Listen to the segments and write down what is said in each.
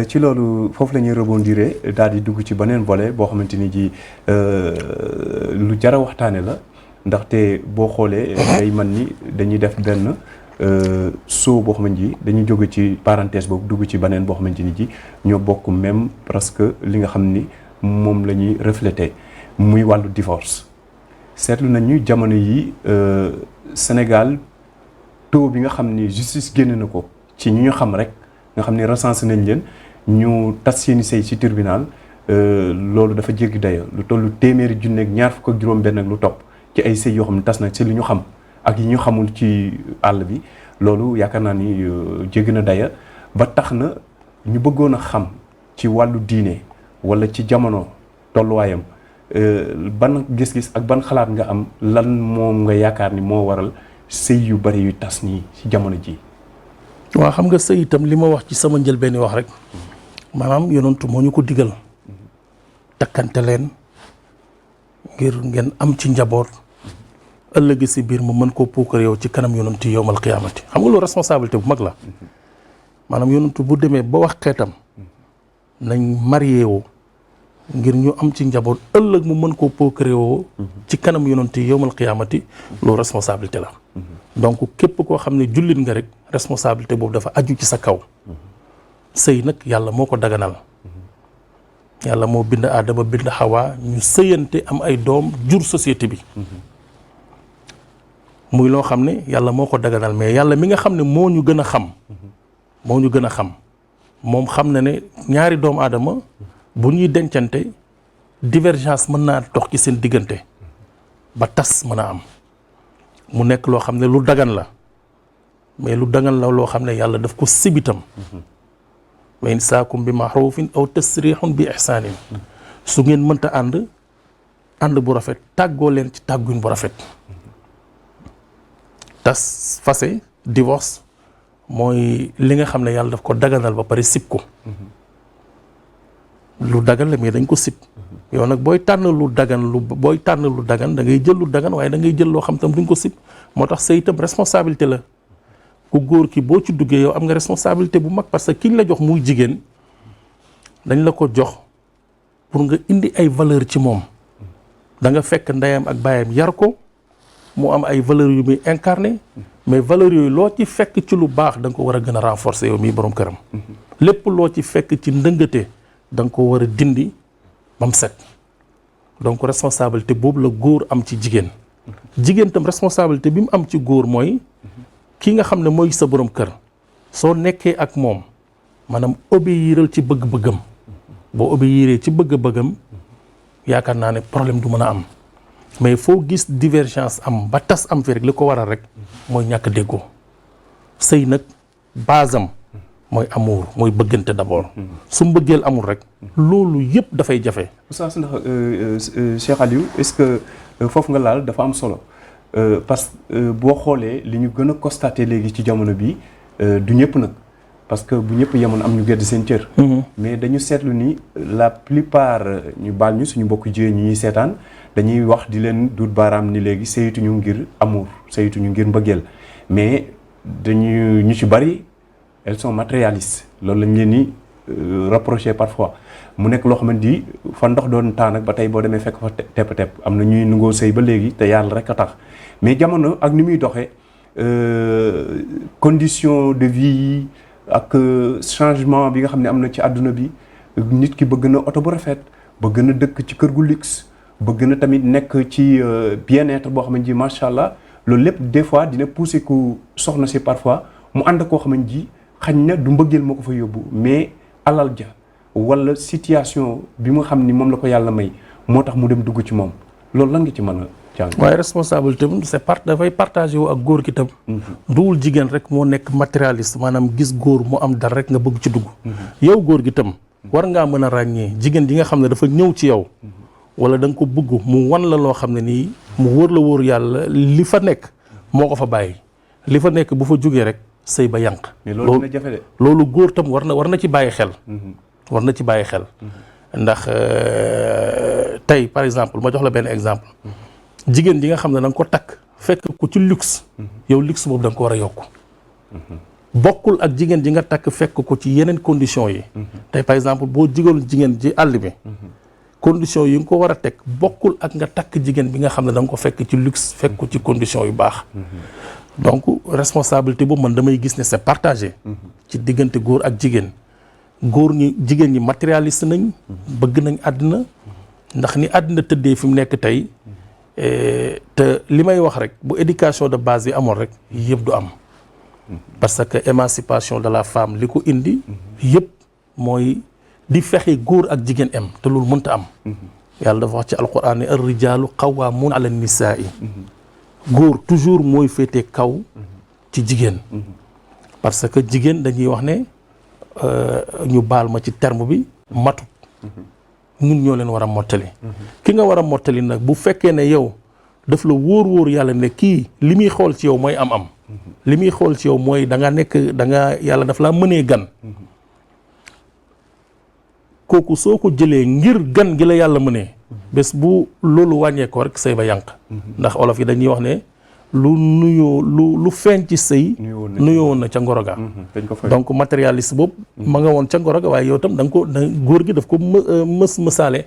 ci loolu foofu la ñuy rebondir daal di dugg ci beneen volet boo xamante ni ji lu jar a waxtaane la ndaxte boo xoolee day man ni dañuy def benn soo boo xamante ni dañuy jóge ci parenthèse boobu dugg ci beneen boo xamante ni ji ñoo bokk même presque li nga xam ni moom la ñuy refléter muy wàllu divorce. seetlu nañu jamono yi Sénégal taux bi nga xam ni justice génne na ko ci ñi ñu xam rek nga xam ni recensé nañ leen ñu tas seeni sëy ci tribunal loolu dafa jéggi dayo lu tollu téeméeri junne ak ñaar fukk ak juróom-benn ak lu topp ci ay sëy yoo xam ne tas na ci li ñu xam ak yi ñu xamul ci àll bi loolu yaakaar naa ni jéggi na daya ba tax na ñu bëggoon a xam ci wàllu diine walla ci jamono tolluwaayam ban gis-gis ak ban xalaat nga am lan moom nga yaakaar ni moo waral sëy yu bari yu tas nii ci jamono ji. waaw xam nga sëy itam li ma wax ci sama njëlbéen wax rek maanaam yonantu moo ñu ko digal takkante leen ngir ngeen am ci njaboot ëllëg si biir mu mën koo puukar yow ci kanam yonantu yowmal qiyaamati xam nga loolu responsabilité bu mag la maanaam yonantu bu demee ba wax xeetam nañ marié woo ngir ñu am ci njaboot ëllëg mu mën koo puukar yow ci kanam yonantu yowmal qiyaamati loolu responsabilité la donc képp koo xam ne jullit nga rek responsabilité boobu dafa aju ci sa kaw sëy nag yàlla moo ko daganal yàlla moo bind aadama bind xawaa ñu sëyante am ay doom jur société bi muy loo xam ne yàlla moo ko daganal mais yàlla mi nga xam ne moo ñu gën a xam moom xam na ne ñaari doomu aadama bu ñuy dencante divergence mën naa dox ci seen diggante ba tas mën a am mu nekk loo xam ne lu dagan la mais lu dagan la loo xam ne yàlla daf ko sibitam wa imsaakum bi ma'rufin aw tasrihun bi ihsanin su ngeen mënta ànd bu rafet tàggoo leen ci tàgguñ bu rafet tas fase divorce mooy li nga xam ne yàlla daf ko daganal ba pare sib ko lu dagan la mais dañ ko sib yow nag booy tànn lu dagan da ngay jël lu dagan waaye da ngay jël loo xam tam duñ ko sib moo tax sëy itam responsabilité la ku góor ki boo ci duggee yow am nga responsabilité bu mag parce que kiñ la jox muy jigéen dañ la ko jox pour nga indi ay valeur ci moom da nga fekk ndeyam ak baayam yar ko mu am ay valeurs yu muy incarné mais valeurs yooyu loo ci fekk ci lu baax da nga ko war a gën a renforcer yow mii borom këram lépp loo ci fekk ci ndëngate da nga ko war a dindi ba mu set donc responsabilité boobu la góor am ci jigéen jigéen tam responsabilité bi mu am ci góor mooy ki nga xam ne mooy sa borom kër soo nekkee ak moom maanaam obéiral ci bëgg-bëggam boo obéiree ci bëgg-bëggam yaakaar naa ne problème du mën a am mais foo gis divergence am ba tas am fi rek li ko waral rek mooy ñàkk déggoo sëy nag basam mooy amour mooy bëggante d'abord su mbëggeel amul rek loolu yëpp dafay jafe. Oustaz ndax Cheikh Aliou est-ce que foofu nga laal dafa am solo parce que boo xoolee li ñu gën a constaté léegi ci jamono bi du ñëpp nag parce que bu ñëpp yemoon am ñu gedd seen cër. mais dañu seetlu ni la plupart ñu baal ñu suñu mbokk jigéen ñi ñuy seetaan dañuy wax di leen duut baaraam ni léegi sëyituñu ngir amour sëyituñu ngir mbëggeel mais ñu ci bari. elles sont matérialistes loolu lañ leen ni reprocher parfois mu nekk loo xamante ni fa ndox doon taa nag ba tey boo demee fekk fa tepp-tepp am na ñuy nangoo sëy ba léegi te yàlla rek a tax mais jamono ak ni muy doxee condition de vie yi ak changement bi nga xam ne am na ci àdduna bi nit ki bëgg na oto bu rafet bëgg na dëkk ci kër gu luxe bëgg na tamit nekk ci bien-être boo xamante ni macha allah loolu lépp des fois dina pousser ku soxna si parfois mu ànd koo xamante ni xañ na du mbëggeel moo ko fa yóbbu mais alal ja wala situation bi mu xam ni moom la ko yàlla may moo tax mu dem dugg ci moom loolu lan nga ci mën a jàng. waaye responsabilité bi dafay partagé wu ak góor gi tam. duwul jigéen rek moo nekk matérialiste maanaam gis góor mu am dara rek nga bëgg ci dugg. yow góor gi tam war ngaa mën a ràññee jigéen ji nga xam ne dafa ñëw ci yow wala da nga ko bëgg mu wan la loo xam ne nii mu wóor la wóor yàlla li fa nekk moo ko fa bàyyi li fa nekk bu fa jógee rek. sëy ba yànq. mais loolu dina jafe de. loolu góor tam war na ci bàyyi xel. war na ci bàyyi xel. ndax tey par exemple ma jox la benn exemple. jigéen ji nga xam ne da nga ko takk fekk ko ci luxe. yow luxe boobu da nga ko war a yokk. bokkul ak jigéen ji nga takk fekk ko ci yeneen conditions yi. tey par exemple boo jigal jigéen ji àll bi. conditions yi nga ko war a teg bokkul ak nga takk jigéen bi nga xam ne da nga ko fekk ci luxe fekk ko ci conditions yu baax. donc responsabilité boobu man damay gis ne c'est partagé. ci diggante góor ak jigéen. góor ñi jigéen ñi matérialiste nañ. bëgg nañ àddina. ndax ni àddina tëddee fi mu nekk tey. te li may wax rek bu éducation de base yi amoon rek yëpp du am. parce que émancipation de la femme li ko indi. yëpp mooy di fexe góor ak jigéen am te loolu mënta am. yàlla dafa wax ci alquran ne ar-rijaalu qawwaamuuna ala nisaa'i. góor toujours mooy féete kaw ci jigéen. parce que jigéen dañuy wax ne ñu baal ma ci terme bi matut. ñun ñoo leen war a mottali. ki nga war a mottali nag bu fekkee ne yow daf la wóor yàlla ne kii li muy xool ci yow mooy am-am. li muy xool ci yow mooy da nga nekk da nga yàlla daf laa mënee gan. kooku soo ko jëlee ngir gan gi la yàlla mënee. bés bu loolu wàññeekoo rek sëy ba yànq. ndax olof yi dañuy wax ne lu nuyoo lu feeñ ci sëy. nuyoo woon na ca ngoroga. donc matérialiste boobu. ma nga woon ca ngoroga waaye yow tam da nga ko góor gi daf ko mësaale.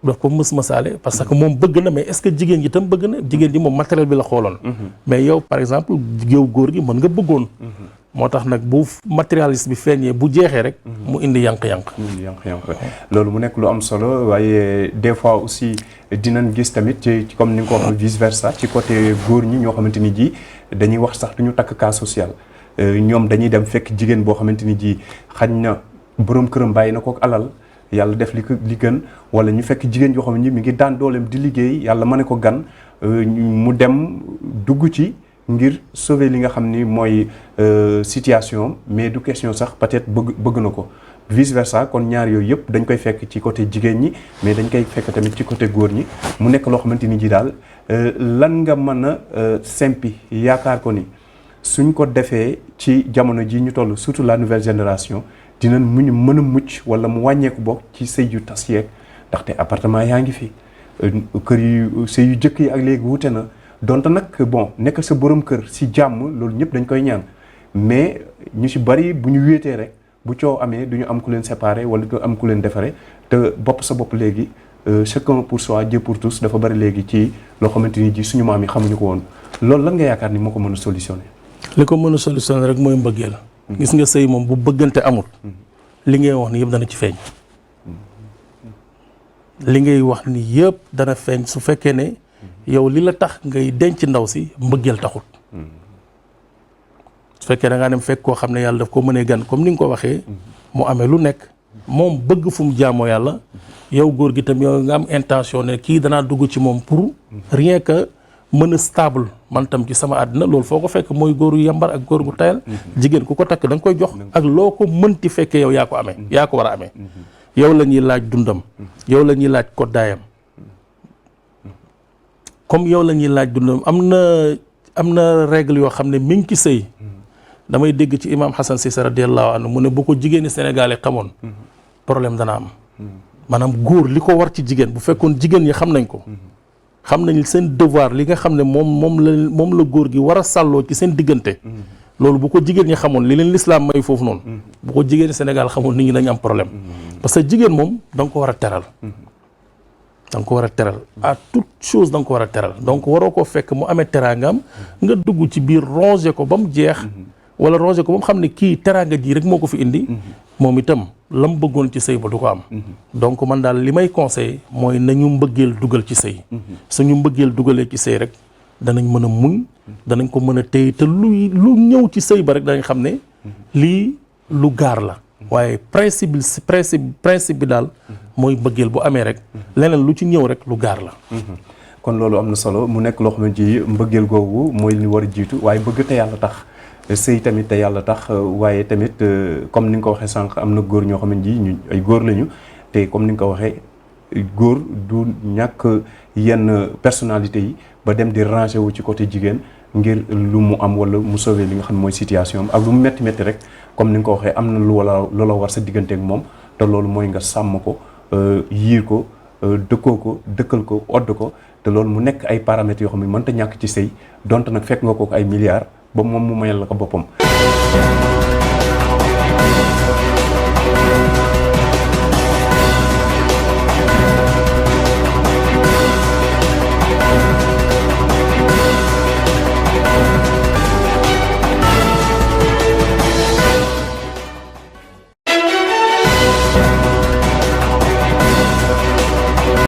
daf ko mësaale parce que moom bëgg na mais est-ce que jigéen ji tam bëgg na jigéen ji moom matériel bi la xooloon. mais yow par exemple yow góor gi mën nga bëggoon. moo tax nag bu matérialiste bi feeñee bu jeexee rek. mu indi yànq-yànq. loolu mu nekk lu am solo waaye des fois aussi dinañ gis tamit ci comme ni nga ko waxee vice versa ci côté góor ñi ñoo xamante ni ji dañuy wax sax duñu takk cas social. ñoom dañuy dem fekk jigéen boo xamante ni ji xañ na borom këram bàyyi na ko ak alal yàlla def li gën wala ñu fekk jigéen yoo xam ne mi ngi daan dooleem di liggéey yàlla mën ko gan mu dem dugg ci. ngir sauver li nga xam ni mooy situation mais du question sax peut-être bëgg na ko vice versa kon ñaar yooyu yëpp dañ koy fekk ci côté jigéen ñi mais dañ koy fekk tamit ci côté góor ñi mu nekk loo xamante ni ji daal lan nga mën a sempi yaakaar ko ni suñ ko defee ci jamono ji ñu toll surtout la nouvelle génération dinañ mën a mucc wala mu wàññeeku bokk ci sëy yu tas yeeg ndaxte appartement yaa ngi fi kër yu sëy yu jëkk yi ak léegi wute na. donte nag bon nekk sa borom kër si jàmm loolu ñëpp dañ koy ñaan mais ñu si bari bu ñu wéetee rek bu coow amee du ñu am ku leen séparer wala du am ku leen defaree te bopp sa bopp léegi chacun pour soi Dieu pour tous dafa bari léegi ci loo xamante ni ji suñu maam yi xamuñu ko woon loolu lan nga yaakaar ni moo ko mën a solutionné. li ko mën a solutionné rek mooy mbëggeel. gis nga sëy moom bu bëggante amul. li ngay wax ni yëpp dana ci feeñ. li ngay wax ni yëpp dana feeñ su fekkee ne. yow li la tax ngay denc ndaw si mbëggeel taxut su fekkee da ngaa dem fekk koo xam ne yàlla daf ko mënee gan comme ni nga ko waxee mu amee lu nekk moom bëgg fu mu jaamoo yàlla yow góor gi tam yow nga am intention ne kii danaa dugg ci moom pour rien que mën a stable man tam ci sama àddina loolu foo ko fekk mooy góor yu yambar ak góor gu tayal jigéen ku ko takk da nga koy jox ak loo ko mënti fekkee yow yaa ko amee yaa ko war a amee yow la ñuy laaj dundam yow la ñuy laaj koddaayam comme yow la ñuy laaj dundam am na règle yoo xam ne mi ngi ci sëy damay dégg ci imam Hassan Cissé radiyallahu anhu mu ne bu ko jigéeni sénégalais xamoon problème dana am maanaam góor li ko war ci jigéen bu fekkoon jigéen ñi xam nañ ko xam nañ seen devoir li nga xam ne moom la góor gi war a sàlloo ci seen diggante loolu bu ko jigéen ñi xamoon li leen l'islam may foofu noonu bu ko jigéeni Sénégal xamoon nit ñi dañu am problème parce que jigéen moom da nga ko war a teral da nga ko war a teral à toute chose da nga ko war a teral donc waroo koo fekk mu amee teraangam nga dugg ci biir ronger ko ba mu jeex wala ronger ko ba mu xam ne kii teraanga ji rek moo ko fi indi moom itam la mu bëggoon ci sëy ba du ko am donc man daal li may conseil mooy nañu mbëggeel dugal ci sëy suñu mbëggeel dugalee ci sëy rek danañ mën a muñ danañ ko mën a téye te lu ñëw ci sëy ba rek danañ xam ne lii lu gaar la waaye principe bi daal mooy mbëggeel bu amee rek leneen lu ci ñëw rek lu gaar la kon loolu am na solo mu nekk loo xamante ni mbëggeel googu mooy li ñu war a jiitu waaye bëgg te yàlla tax sëy tamit te yàlla tax waaye tamit comme ni nga ko waxee sànq am na góor ñoo xamante ni ñu ay góor lañu te comme ni nga ko waxee góor du ñàkk yenn personnalité yi ba dem di ranger wu ci côté jigéen ngir lu mu am wala mu sauver li nga xam mooy situation am ak lu mu métti métti rek comme ni nga ko waxee am na loola war sa diggante ak moom te loolu mooy nga sàmm ko yiir ko dëkkoo ko dëkkal ko odd ko te loolu mu nekk ay paramètres yoo xam ne mënta ñàkk ci sëy donte nag fekk nga ko ay milliards ba moom mu mayal la ko boppam